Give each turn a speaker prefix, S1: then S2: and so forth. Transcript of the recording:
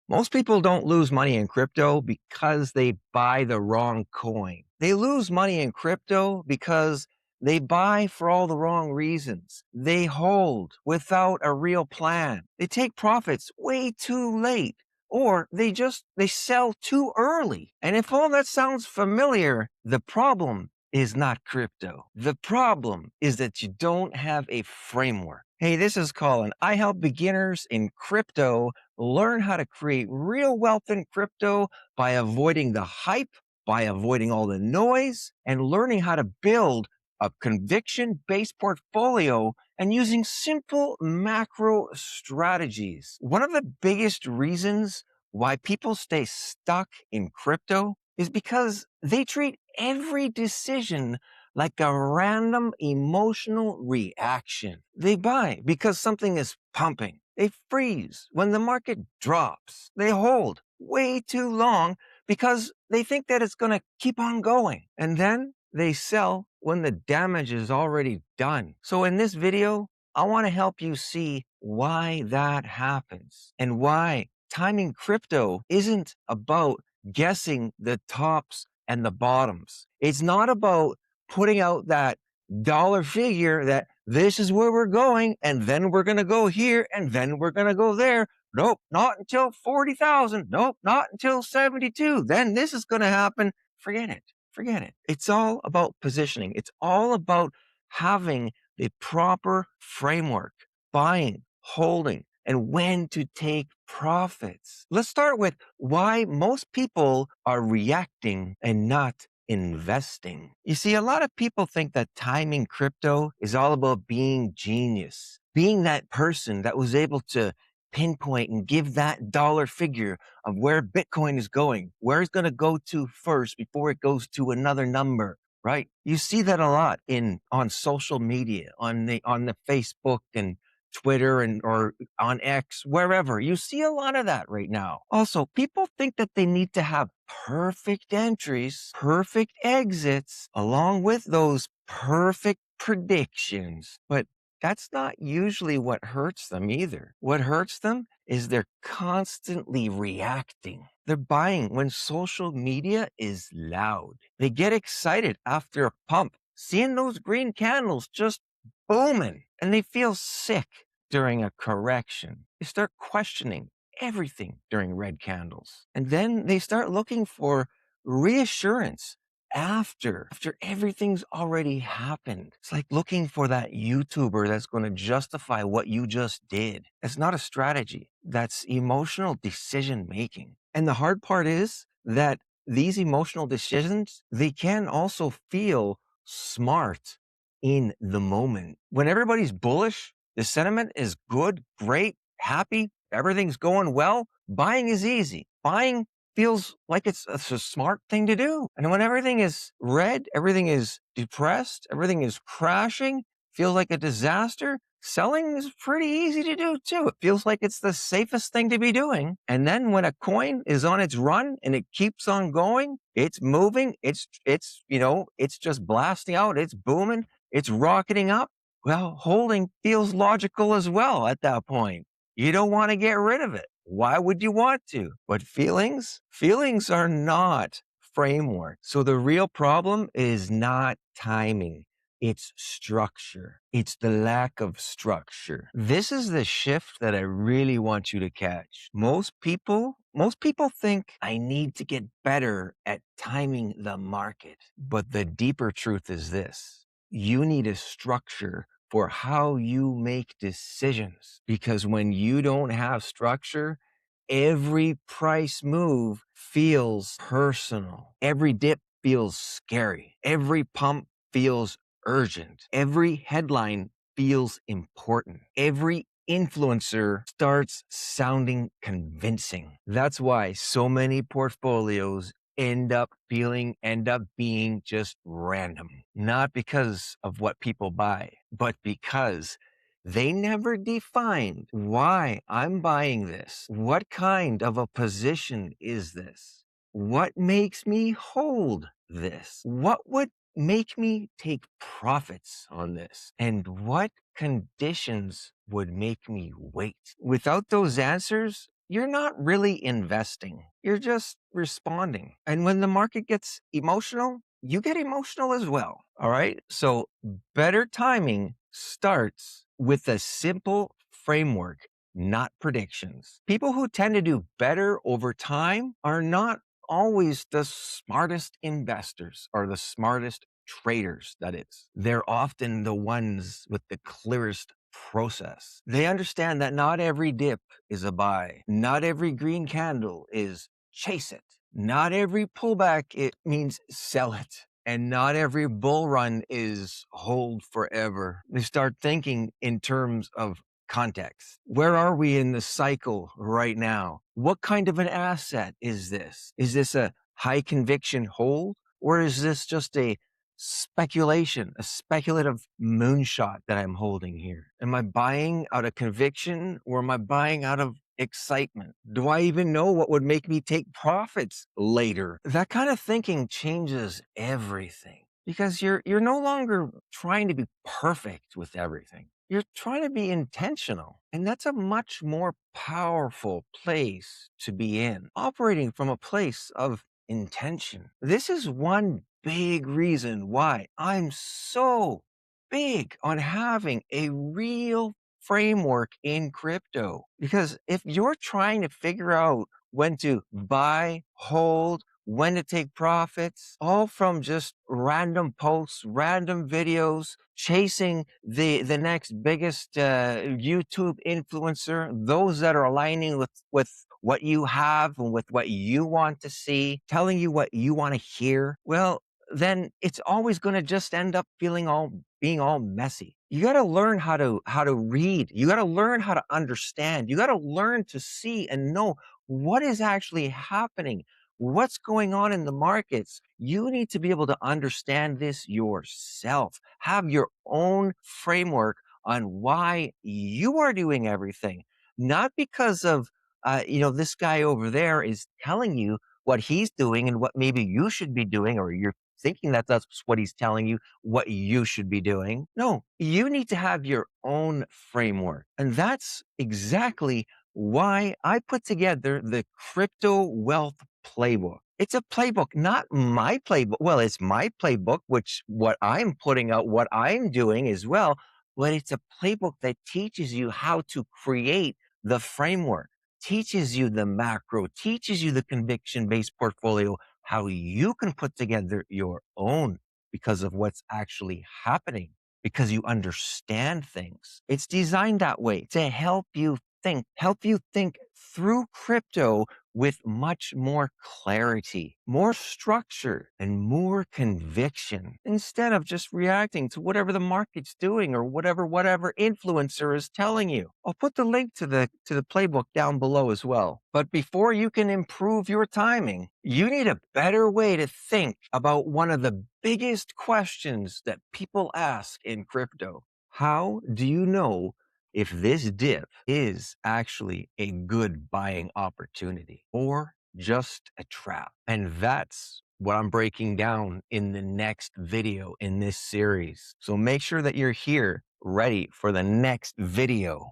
S1: Most people don't lose money in crypto because they buy the wrong coin. They lose money in crypto because they buy for all the wrong reasons. They hold without a real plan. They take profits way too late, or they sell too early. And if all that sounds familiar, the problem is not crypto. The problem is that you don't have a framework. Hey, this is Colin. I help beginners in crypto learn how to create real wealth in crypto by avoiding the hype, by avoiding all the noise, and learning how to build a conviction based portfolio and using simple macro strategies. One of the biggest reasons why people stay stuck in crypto is because they treat every decision like a random emotional reaction. They buy because something is pumping. They freeze when the market drops. They hold way too long because they think that it's going to keep on going. And then they sell when the damage is already done. So in this video, I want to help you see why that happens and why timing crypto isn't about guessing the tops and the bottoms. It's not about putting out that dollar figure that this is where we're going, and then we're going to go here, and then we're going to go there. Nope, not until 40,000. Nope, not until 72. Then this is going to happen. Forget it. Forget it. It's all about positioning. It's all about having the proper framework, buying, holding, and when to take profits. Let's start with why most people are reacting and not investing. You see, a lot of people think that timing crypto is all about being genius, being that person that was able to pinpoint and give that dollar figure of where Bitcoin is going, where it's going to go to first before it goes to another number. Right? You see that a lot on social media, on the Facebook and Twitter and or on X, wherever. You see a lot of that right now. Also, people think that they need to have perfect entries, perfect exits, along with those perfect predictions. But that's not usually what hurts them either. What hurts them is they're constantly reacting. They're buying when social media is loud. They get excited after a pump, seeing those green candles just booming, and they feel sick during a correction. They start questioning everything during red candles. And then they start looking for reassurance after everything's already happened. It's like looking for that YouTuber that's going to justify what you just did. It's not a strategy. That's emotional decision making. And the hard part is that these emotional decisions, they can also feel smart in the moment. When everybody's bullish, the sentiment is good, great, happy, everything's going well, buying is easy. Buying feels like it's a smart thing to do. And when everything is red, everything is depressed, everything is crashing, feels like a disaster, selling is pretty easy to do too. It feels like it's the safest thing to be doing. And then when a coin is on its run and it keeps on going, it's moving, it's just blasting out, it's booming, it's rocketing up. Well, holding feels logical as well at that point. You don't want to get rid of it. Why would you want to? But feelings are not framework. So the real problem is not timing. It's structure. It's the lack of structure. This is the shift that I really want you to catch. Most people think I need to get better at timing the market. But the deeper truth is this. You need a structure for how you make decisions. Because when you don't have structure, every price move feels personal. Every dip feels scary. Every pump feels urgent. Every headline feels important. Every influencer starts sounding convincing. That's why so many portfolios end up being just random. Not because of what people buy, but because they never defined why I'm buying this. What kind of a position is this? What makes me hold this? What would make me take profits on this? And what conditions would make me wait? Without those answers, you're not really investing. You're just responding. And when the market gets emotional, you get emotional as well. All right. So better timing starts with a simple framework, not predictions. People who tend to do better over time are not always the smartest investors or the smartest traders, that is. They're often the ones with the clearest process. They understand that not every dip is a buy. Not every green candle is chase it. Not every pullback it means sell it. And not every bull run is hold forever. They start thinking in terms of context. Where are we in the cycle right now? What kind of an asset is this? Is this a high conviction hold? Or is this just a speculation, a speculative moonshot that I'm holding here? Am I buying out of conviction or am I buying out of excitement? Do I even know what would make me take profits later? That kind of thinking changes everything because you're no longer trying to be perfect with everything. You're trying to be intentional. And that's a much more powerful place to be in, operating from a place of intention. This is one big reason why I'm so big on having a real framework in crypto. Because if you're trying to figure out when to buy, hold, when to take profits, all from just random posts, random videos, chasing the next biggest YouTube influencer, those that are aligning with what you have and with what you want to see, telling you what you want to hear, well, then it's always going to just end up being all messy. You got to learn how to read. You got to learn how to understand. You got to learn to see and know what is actually happening. What's going on in the markets? You need to be able to understand this yourself. Have your own framework on why you are doing everything, not because of this guy over there is telling you what he's doing and what maybe you should be doing, or you're thinking that that's what he's telling you, what you should be doing. No, you need to have your own framework. And that's exactly why I put together the Crypto Wealth Playbook. It's a playbook, not my playbook. Well, it's my playbook, which what I'm putting out, what I'm doing as well, but it's a playbook that teaches you how to create the framework, teaches you the macro, teaches you the conviction based portfolio, how you can put together your own because of what's actually happening, because you understand things. It's designed that way to help you think through crypto with much more clarity, more structure, and more conviction instead of just reacting to whatever the market's doing or whatever influencer is telling you. I'll put the link to the playbook down below as well. But before you can improve your timing, you need a better way to think about one of the biggest questions that people ask in crypto. How do you know if this dip is actually a good buying opportunity or just a trap? And that's what I'm breaking down in the next video in this series. So make sure that you're here ready for the next video.